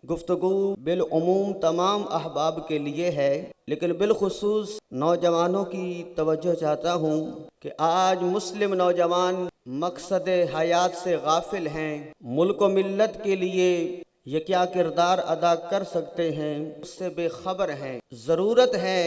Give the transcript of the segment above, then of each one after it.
गुफ्तगू बिलउमूम तमाम अहबाब के लिए है, लेकिन बिलखुसूस नौजवानों की तवज्जो चाहता हूँ कि आज मुस्लिम नौजवान मकसद हयात से गाफिल हैं। मुल्क व मिल्लत के लिए ये क्या किरदार अदा कर सकते हैं उससे बेखबर हैं। ज़रूरत है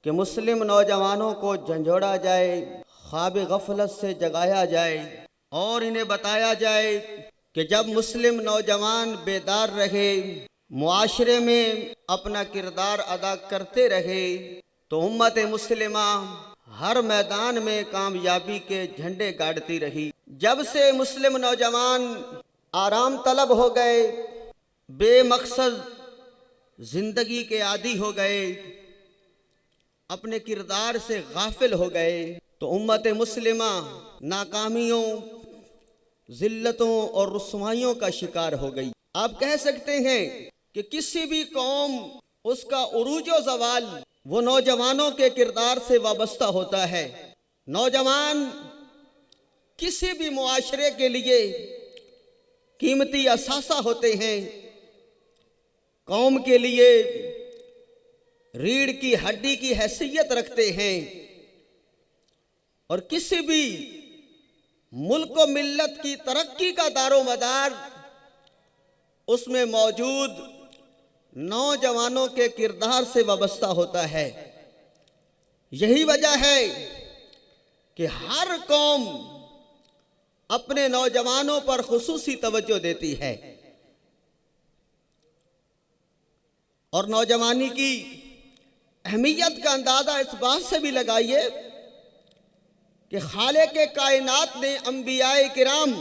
कि मुस्लिम नौजवानों को झंझोड़ा जाए, ख्वाब गफलत से जगाया जाए और इन्हें बताया जाए कि जब मुस्लिम नौजवान बेदार रहे, मुआशरे में अपना किरदार अदा करते रहे, तो उम्मत मुस्लिमा हर मैदान में कामयाबी के झंडे गाड़ती रही। जब से मुस्लिम नौजवान आराम तलब हो गए, बेमकसद जिंदगी के आदी हो गए, अपने किरदार से गाफिल हो गए, तो उम्मत मुस्लिमा नाकामियों, जिल्लतों और रुस्वाइयों का शिकार हो गई। आप कह सकते हैं कि किसी भी कौम उसका उरूजो ज़वाल वो नौजवानों के किरदार से वाबस्ता होता है। नौजवान किसी भी मुआशरे के लिए कीमती असासा होते हैं, कौम के लिए रीढ़ की हड्डी की हैसियत रखते हैं और किसी भी मुल्क व मिल्लत की तरक्की का दारोमदार उसमें मौजूद नौजवानों के किरदार से वाबस्ता होता है। यही वजह है कि हर कौम अपने नौजवानों पर खुसूसी तवज्जो देती है और नौजवानी की अहमियत का अंदाजा इस बात से भी लगाइए कि खालिक़े कायनात ने अंबियाए किराम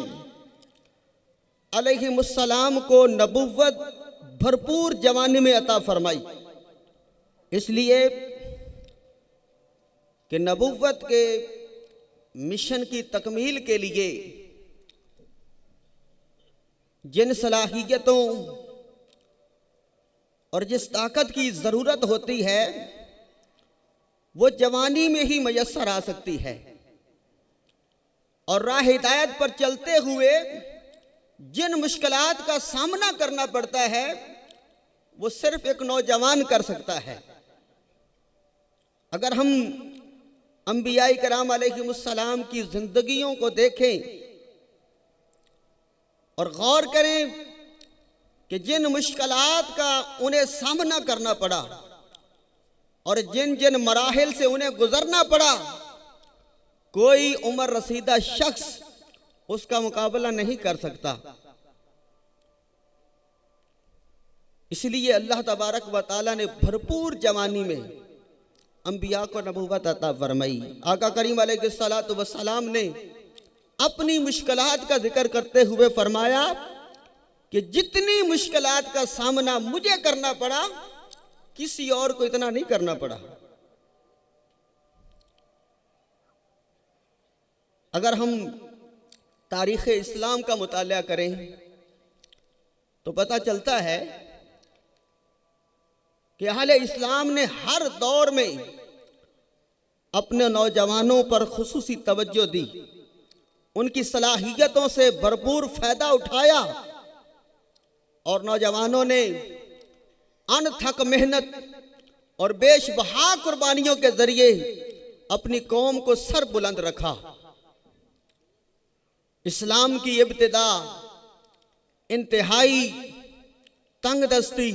अलैहिमुस्सलाम को नबुव्वत भरपूर जवानी में अता फरमाई, इसलिए कि नबुव्वत के मिशन की तकमील के लिए जिन सलाहियतों और जिस ताकत की ज़रूरत होती है वो जवानी में ही मयस्सर आ सकती है और राह हिदायत पर चलते हुए जिन मुश्किलात का सामना करना पड़ता है वो सिर्फ एक नौजवान कर सकता है। अगर हम अंबियाए किराम अलैहिमुस्सलाम की जिंदगियों को देखें और गौर करें कि जिन मुश्किलात का उन्हें सामना करना पड़ा और जिन जिन मराहिल से उन्हें गुजरना पड़ा, कोई उम्र रसीदा शख्स उसका मुकाबला नहीं कर सकता। इसलिए अल्लाह तबारक व तआला ने भरपूर जवानी में अंबिया को नबूवत अता फरमाई। आका करीम अलैहिस्सलातु वस्सलाम ने अपनी मुश्किलात का जिक्र करते हुए फरमाया कि जितनी मुश्किलात का सामना मुझे करना पड़ा किसी और को इतना नहीं करना पड़ा। अगर हम तारीख़ इस्लाम का मुताला करें तो पता चलता है कि अहले इस्लाम ने हर दौर में अपने नौजवानों पर खुसूसी तवज्जो दी, उनकी सलाहियतों से भरपूर फ़ायदा उठाया और नौजवानों ने अनथक मेहनत और बेशबहा कुर्बानियों के ज़रिए अपनी कौम को सर बुलंद रखा। इस्लाम की इब्तिदा इंतहाई तंगदस्ती,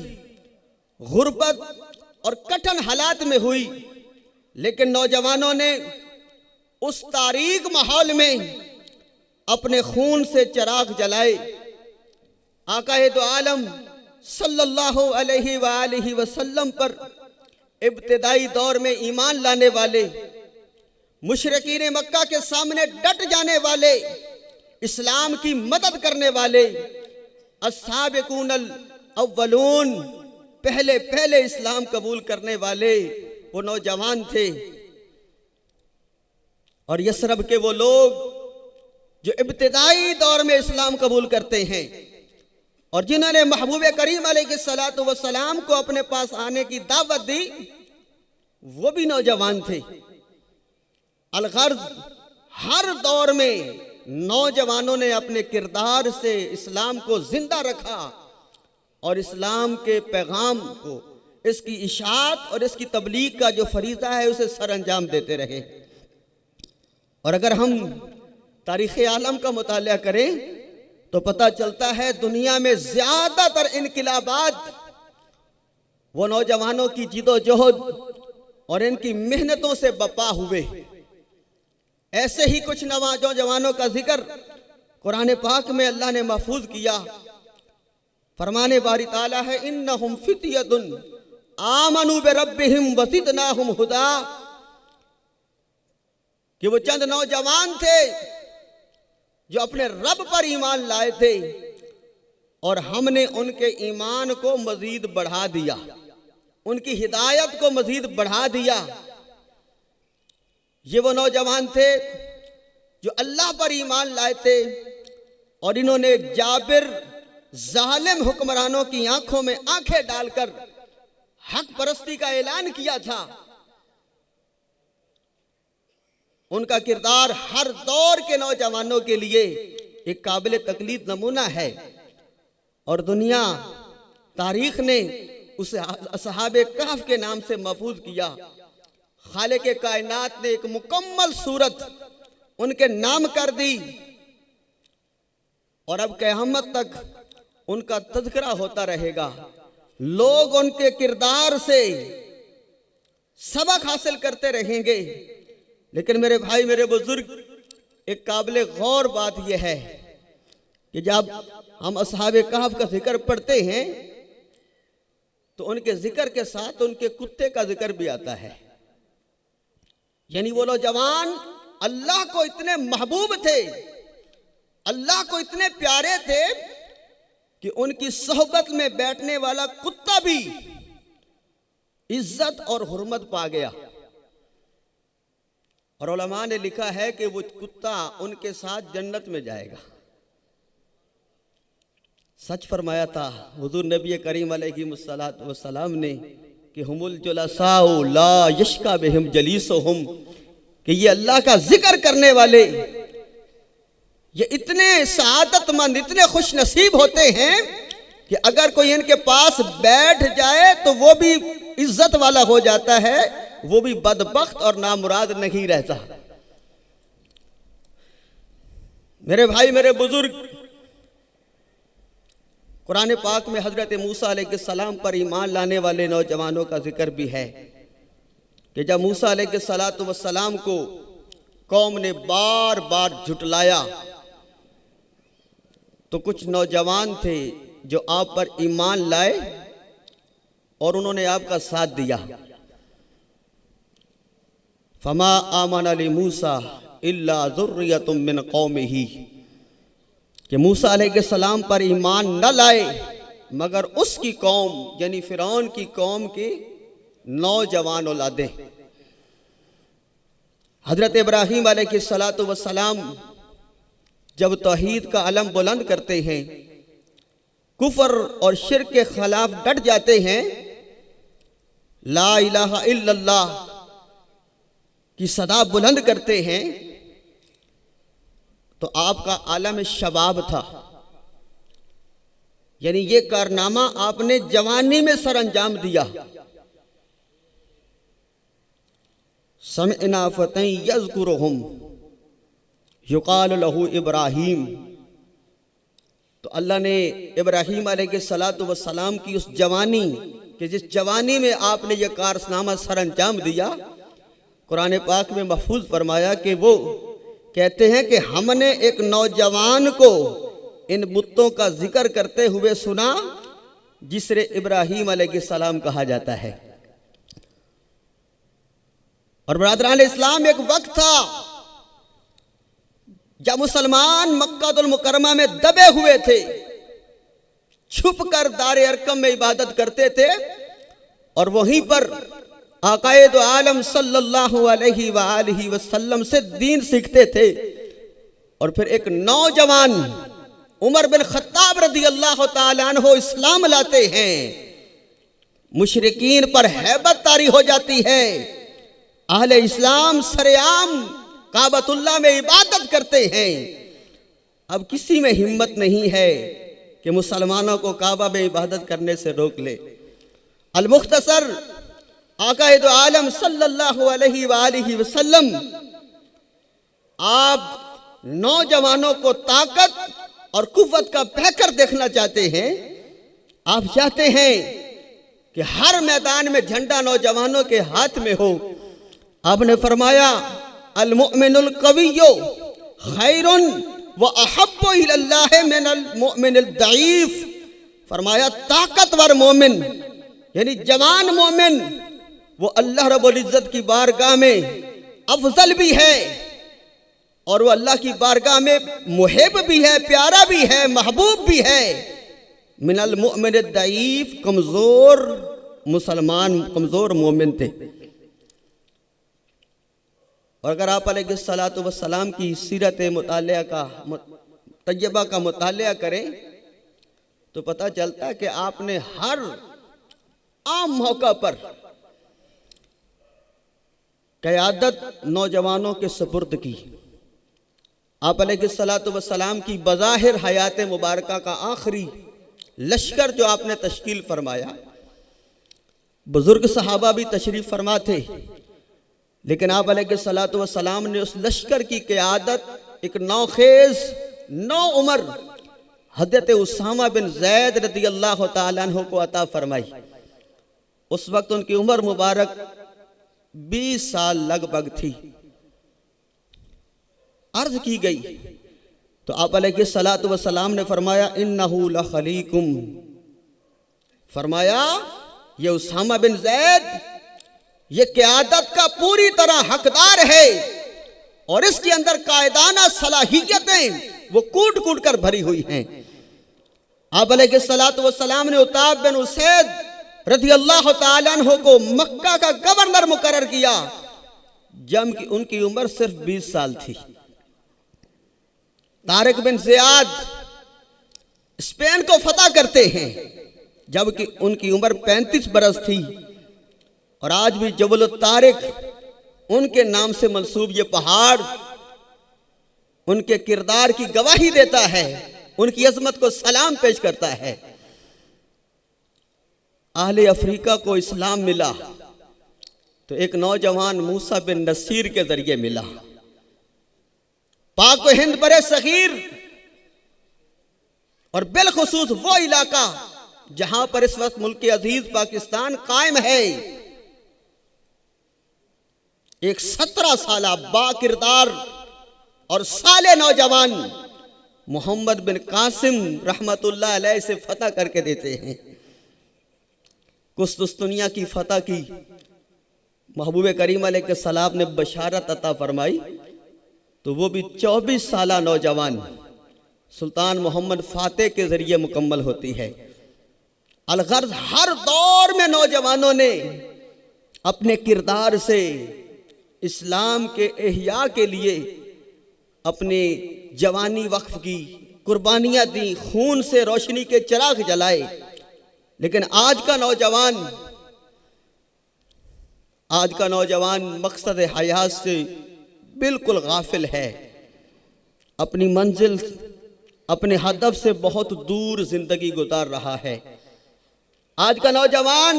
गुर्बत और कठिन हालात में हुई, लेकिन नौजवानों ने उस तारीक माहौल में अपने खून से चिराग जलाए। आकाए दो आलम सल्लल्लाहु अलैहि वसल्लम पर इब्तिदाई दौर में ईमान लाने वाले, मुशरिकीन मक्का के सामने डट जाने वाले, इस्लाम की मदद करने वाले अस्साबिकूनल अव्वलून, पहले पहले इस्लाम कबूल करने वाले वो नौजवान थे। और यसरब के वो लोग जो इब्तिदाई दौर में इस्लाम कबूल करते हैं और जिन्होंने महबूब करीम अलैहिस्सलातु वस्सलाम को अपने पास आने की दावत दी, वो भी नौजवान थे। अलगर्ज हर दौर में नौजवानों ने अपने किरदार से इस्लाम को जिंदा रखा और इस्लाम के पैगाम को, इसकी इशाअत और इसकी तबलीग का जो फरीज़ा है उसे सर अंजाम देते रहे। और अगर हम तारीख़ आलम का मुताला करें तो पता चलता है दुनिया में ज़्यादातर इनकिलाबात वो नौजवानों की जिदोजहद और इनकी मेहनतों से बपा हुए। ऐसे ही कुछ नौजवानों का जिक्र कुरान पाक में अल्लाह ने महफूज किया। फरमाने बारी ताला है, इन्नहुम फित्यतुन आमनू बिरब्बिहिम वज़िदनाहुम हुदा, कि वो चंद नौजवान थे जो अपने रब पर ईमान लाए थे और हमने उनके ईमान को मजीद बढ़ा दिया, उनकी हिदायत को मजीद बढ़ा दिया। ये वो नौजवान थे जो अल्लाह पर ईमान लाए थे और इन्होंने जाबिर जालिम हुक्मरानों की आंखों में आंखें डालकर हक परस्ती का ऐलान किया था। उनका किरदार हर दौर के नौजवानों के लिए एक काबिल तकलीद नमूना है और दुनिया तारीख ने उसे असहाबे कहफ के नाम से महफूज किया। खालिक कायनात ने एक मुकम्मल सूरत उनके नाम कर दी और अब क़यामत तक उनका तज़किरा होता रहेगा। लोग उनके किरदार से सबक हासिल करते रहेंगे। लेकिन मेरे भाई, मेरे बुजुर्ग, एक काबिल गौर बात यह है कि जब हम असहाबे कहफ का जिक्र पढ़ते हैं तो उनके जिक्र के साथ उनके कुत्ते का जिक्र भी आता है। यानी वो नौजवान अल्लाह को इतने महबूब थे, अल्लाह को इतने प्यारे थे कि उनकी सोहबत में बैठने वाला कुत्ता भी इज्जत और हुर्मत पा गया। और उलमा ने लिखा है कि वो कुत्ता उनके साथ जन्नत में जाएगा। सच फरमाया था हुजूर नबी करीम अलैहिस्सलातु वस्सलाम ने कि हुमुल जुलसाउ ला यश्का बिहिम जलीसुहुम, कि ये अल्लाह का जिक्र करने वाले ये इतने सआदतमंद, इतने खुश नसीब होते हैं कि अगर कोई इनके पास बैठ जाए तो वो भी इज्जत वाला हो जाता है, वो भी बदबख्त और नामुराद नहीं रहता। मेरे भाई, मेरे बुजुर्ग, कुरान पाक में हजरत मूसा अलैहिस्सलाम पर ईमान लाने वाले नौजवानों का जिक्र भी है कि जब मूसा अलैहिस्सलाम को कौम ने बार बार झुटलाया तो कुछ नौजवान थे जो आप पर ईमान लाए और उन्होंने आपका साथ दिया। फमा आमन अली मूसा इल्ला ज़ुर्रियतुम मिन कौमिही, कि मूसा अलैहिस्सलाम पर ईमान न लाए मगर उसकी कौम यानी फिरौन की कौम की नौजवान औलादें। हजरत इब्राहीम अलैहिस्सलातु वस्सलाम जब तौहीद का अलम बुलंद करते हैं, कुफर और शिर्क के खिलाफ डट जाते हैं, ला इलाहा इल्लल्लाह की सदा बुलंद करते हैं, तो आपका आलम शबाब था। यानी ये कारनामा आपने जवानी में सर अंजाम दिया। समिअना फतन यज़कुरुहुम युक़ाल लहू इब्राहीम, तो अल्लाह ने इब्राहीम अलैहिस्सलातु वस्सलाम की उस जवानी कि जिस जवानी में आपने ये कारनामा सर अंजाम दिया, कुरान पाक में महफूज फरमाया कि वो कहते हैं कि हमने एक नौजवान को इन बुतों का जिक्र करते हुए सुना जिसे इब्राहीम अलैहिस्सलाम कहा जाता है। और बरादरान इस्लाम, एक वक्त था जब मुसलमान मक्कातुल मुकर्रमा में दबे हुए थे, छुप कर दारे अरकम में इबादत करते थे और वहीं पर आकाए दो आलम सल्लल्लाहु अलैहि वालिहि वसल्लम से दीन सीखते थे। और फिर एक नौजवान उमर बिन खत्ताब रज़ी अल्लाह ताला अन्हु इस्लाम लाते हैं, मुशरिकीन पर हैबत तारी हो जाती है, अहले इस्लाम सरेआम काबतुल्लाह में इबादत करते हैं। अब किसी में हिम्मत नहीं है कि मुसलमानों को काबा में इबादत करने से रोक ले। अल मुख्तसर आकाए दो आलम सल्लल्लाहु अलैहि वसल्लम आप नौजवानों को ताकत और कुव्वत का बहकर देखना चाहते हैं। आप चाहते हैं कि हर मैदान में झंडा नौजवानों के हाथ में हो। आपने फरमाया अल मुमिनुल कविय्यु खैरुन व अहब्बु इलल्लाह मिनल मुमिनिल दईफ। फरमाया ताकतवर मोमिन यानी जवान मोमिन वो अल्लाह रब्बुल इज्जत की बारगाह में अफजल भी है और वो अल्लाह की बारगाह में मुहिब भी है, प्यारा भी है, महबूब भी है। मिनल मुमिन दईफ कमजोर मुसलमान, कमजोर मोमिन थे। और अगर आप अलैहिस्सलातु वस्सलाम की सीरत मुतालिया का तज्जुबा का मुतालिया करें तो पता चलता है कि आपने हर आम मौका पर क़यादत नौजवानों के सुपुर्द की। आप अलैहिस्सलातु वस्सलाम की बज़ाहिर हयात मुबारका का आखिरी लश्कर जो आपने तश्कील फरमाया, बुजुर्ग सहाबा भी तशरीफ फरमा थे, लेकिन आप अलैहिस्सलातु वस्सलाम ने उस लश्कर की क़यादत एक नौखेज नौ उम्र हज़रत उसामा बिन ज़ैद रज़ियल्लाहु ताला अन्हु को अता फरमाई। उस वक्त उनकी उम्र मुबारक 20 साल लगभग थी। अर्ज की गई तो आप अलैहिस्सलातु वस्सलाम ने फरमाया इन्नहु लखलीकुम। फरमाया ये उसामा बिन ज़ैद ये क़यादत का पूरी तरह हकदार है और इसके अंदर कायदाना सलाहियतें वो कूट कूट कर भरी हुई हैं। आप अलैहिस्सलातु वस्सलाम ने उताब बिन उसैद रज़ियल्लाहु ताला अन्हु को मक्का का गवर्नर मुकर्रर किया जब उनकी उम्र सिर्फ 20 साल थी। तारिक बिन ज़ियाद स्पेन को फतह करते हैं जबकि उनकी उम्र 35 बरस थी और आज भी जबल तारिक उनके नाम से मंसूब ये पहाड़ उनके किरदार की गवाही देता है, उनकी अजमत को सलाम पेश करता है। आहले अफ्रीका को इस्लाम मिला तो एक नौजवान मूसा बिन नसीर के जरिए मिला। पाक हिंद बरे सगीर और बिलखुसूस वो इलाका जहां पर इस वक्त मुल्क अजीज पाकिस्तान कायम है, एक 17 साल बाकिरदार और साले नौजवान मोहम्मद बिन कासिम रहमतुल्लाह अलैह से फतह करके देते हैं। कुस्तुस्तुनिया की फतह की महबूब करीम अलैहिस्सलाम ने बशारत अता फरमाई तो वो भी 24 साला नौजवान सुल्तान मोहम्मद फातेह के जरिए मुकम्मल होती है। अलगर्ज हर दौर में नौजवानों ने अपने किरदार से इस्लाम के एहया के लिए अपनी जवानी वक्फ की, कुर्बानियां दी, खून से रोशनी के चिराग जलाए। लेकिन आज का नौजवान मकसद हयात से बिल्कुल गाफिल है, अपनी मंजिल अपने हदफ से बहुत दूर जिंदगी गुजार रहा है। आज का नौजवान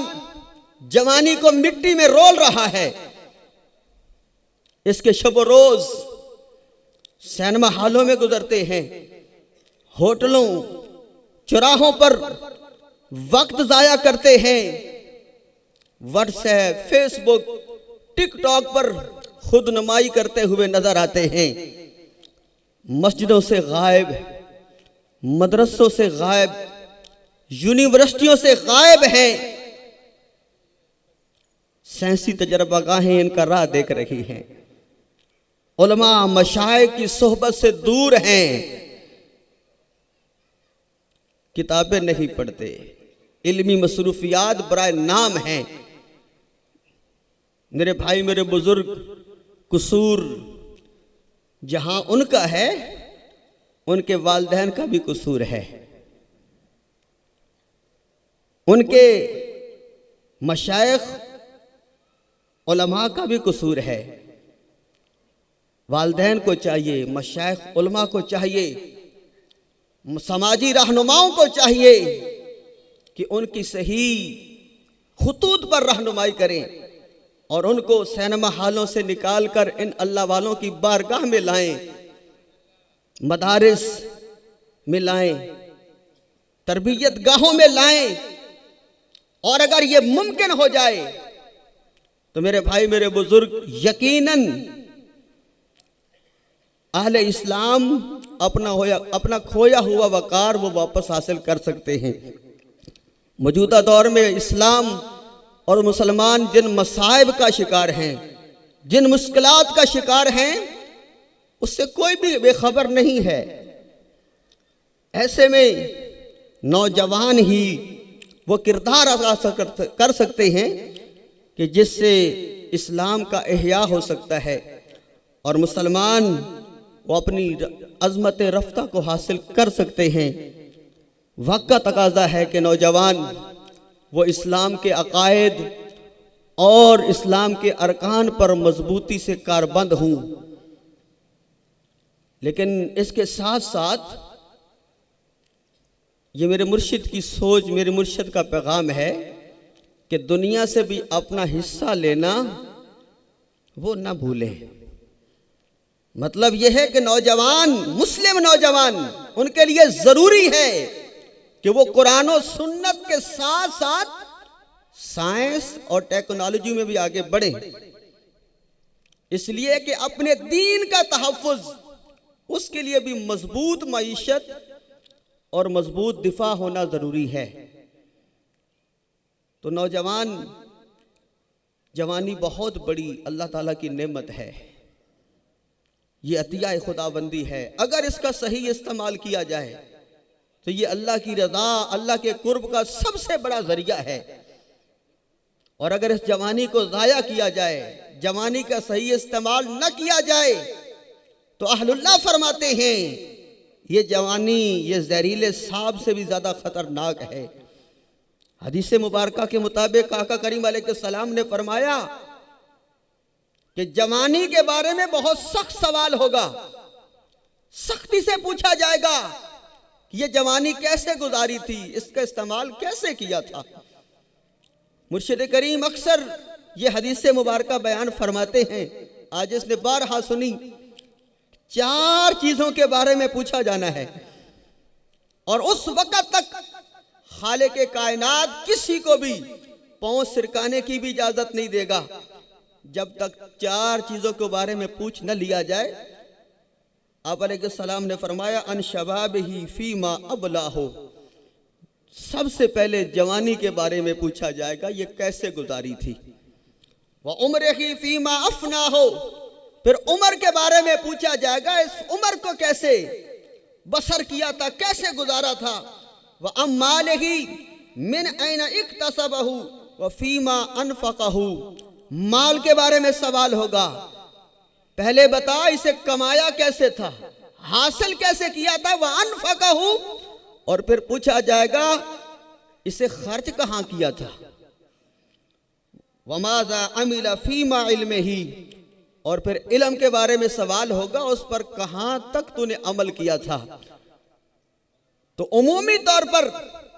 जवानी को मिट्टी में रोल रहा है। इसके शब रोज सिनेमा हॉलों में गुजरते हैं, होटलों चौराहों पर वक्त जाया करते हैं, व्हाट्सएप, फेसबुक, टिकटॉक पर खुद नुमाई करते हुए नजर आते हैं। मस्जिदों से गायब, मदरसों से गायब, यूनिवर्सिटियों से गायब हैं। साइंसी तजर्बागाहें इनका राह देख रही हैं। उलमा मशाइख की सोहबत से दूर हैं, किताबें नहीं पढ़ते, इल्मी मसरूफियात बराए नाम हैं। मेरे भाई, मेरे बुजुर्ग, कसूर जहां उनका है उनके वालिदैन का भी कसूर है, उनके मशाइख उलमा का भी कसूर है। वालिदैन को चाहिए, मशाइख उलमा को चाहिए समाजी रहनुमाओं को चाहिए कि उनकी सही खुतूत पर रहनुमाई करें और उनको सिनेमा हालों से निकालकर इन अल्लाह वालों की बारगाह में लाएं, मदारिस में लाएं, तरबियत गाहों में लाएं। और अगर ये मुमकिन हो जाए तो मेरे भाई, मेरे बुजुर्ग, यकीनन अहले इस्लाम अपना खोया हुआ वकार वो वापस हासिल कर सकते हैं। मौजूदा दौर में इस्लाम और मुसलमान जिन मसाइब का शिकार हैं, जिन मुश्किलात का शिकार हैं, उससे कोई भी बेखबर नहीं है। ऐसे में नौजवान ही वो किरदार अदा कर सकते हैं कि जिससे इस्लाम का इह्या हो सकता है और मुसलमान वो अपनी अज़मत रफ्ता को हासिल कर सकते हैं। वक्त का तकाजा है कि नौजवान वो इस्लाम के अकायद और इस्लाम के अरकान पर मजबूती से कारबंद हूँ। लेकिन इसके साथ साथ ये मेरे मुर्शिद की सोच, मेरे मुर्शिद का पैगाम है कि दुनिया से भी अपना हिस्सा लेना वो ना भूले। मतलब यह है कि नौजवान, मुस्लिम नौजवान, उनके लिए जरूरी है कि वो कुरान और सुन्नत के साथ साथ साइंस और टेक्नोलॉजी में भी आगे बढ़े, इसलिए कि अपने दीन का तहफ़्फ़ुज़, उसके लिए भी मजबूत मईशत और मजबूत दिफा होना जरूरी है। तो नौजवान, जवानी बहुत बड़ी अल्लाह ताला की नेमत है, ये अतिया खुदाबंदी है। अगर इसका सही इस्तेमाल किया जाए तो ये अल्लाह की रज़ा, अल्लाह के कुर्ब का सबसे बड़ा जरिया है। और अगर इस जवानी को ज़ाया किया जाए, जवानी का सही इस्तेमाल न किया जाए, तो अहलुल्लाह फरमाते हैं ये जवानी, ये जहरीले सांप से भी ज़्यादा खतरनाक है। हदीस मुबारका के मुताबिक आका करीम अलैहिस्सलाम ने फरमाया कि जवानी के बारे में बहुत सख्त सवाल होगा, सख्ती से पूछा जाएगा कि ये जवानी कैसे गुजारी थी, इसका इस्तेमाल कैसे किया था। मुर्शिद करीम अक्सर ये हदीस मुबारका बयान फरमाते हैं, आज इसने बारहा सुनी, 4 चीजों के बारे में पूछा जाना है और उस वक्त तक खालिक कायनात किसी को भी पांव सिरकाने की भी इजाजत नहीं देगा जब तक 4 चीजों के बारे में पूछ न लिया जाए। आप अलैहिस्सलाम ने फरमाया अन शबाबिही फीमा अबला हो, सबसे पहले जवानी के बारे में पूछा जाएगा, ये कैसे गुजारी थी। व उम्रिही फीमा अफना हो, फिर उम्र के बारे में पूछा जाएगा, इस उम्र को कैसे बसर किया था, कैसे गुजारा था। व अम्मालिही मिन ऐना इक्तसबहु व फीमा अनफक़हु, माल के बारे में सवाल होगा, पहले बता इसे कमाया कैसे था, हासिल कैसे किया था। वह अनफक़हु, और फिर पूछा जाएगा इसे खर्च कहाँ किया था। वमाज़ा अमिला फीमा इल्मिही, और फिर इल्म के बारे में सवाल होगा, उस पर कहां तक तूने अमल किया था। तो उमूमी तौर पर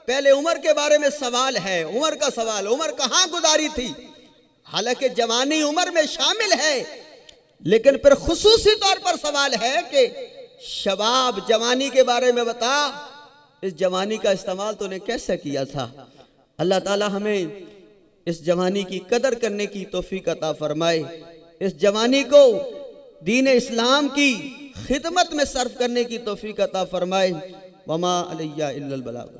पहले उम्र के बारे में सवाल है, उम्र का सवाल, उम्र कहां गुजारी थी। हालांकि जवानी उम्र में शामिल है, लेकिन फिर खुसूसी तौर पर सवाल है कि शबाब, जवानी के बारे में बता, इस जवानी का इस्तेमाल तूने कैसे किया था। अल्लाह ताला हमें इस जवानी की कदर करने की तौफीक अता फरमाए, इस जवानी को दीन इस्लाम की खिदमत में सर्फ करने की तौफीक अता फरमाए। वमा अलैया इल्लल बलाग।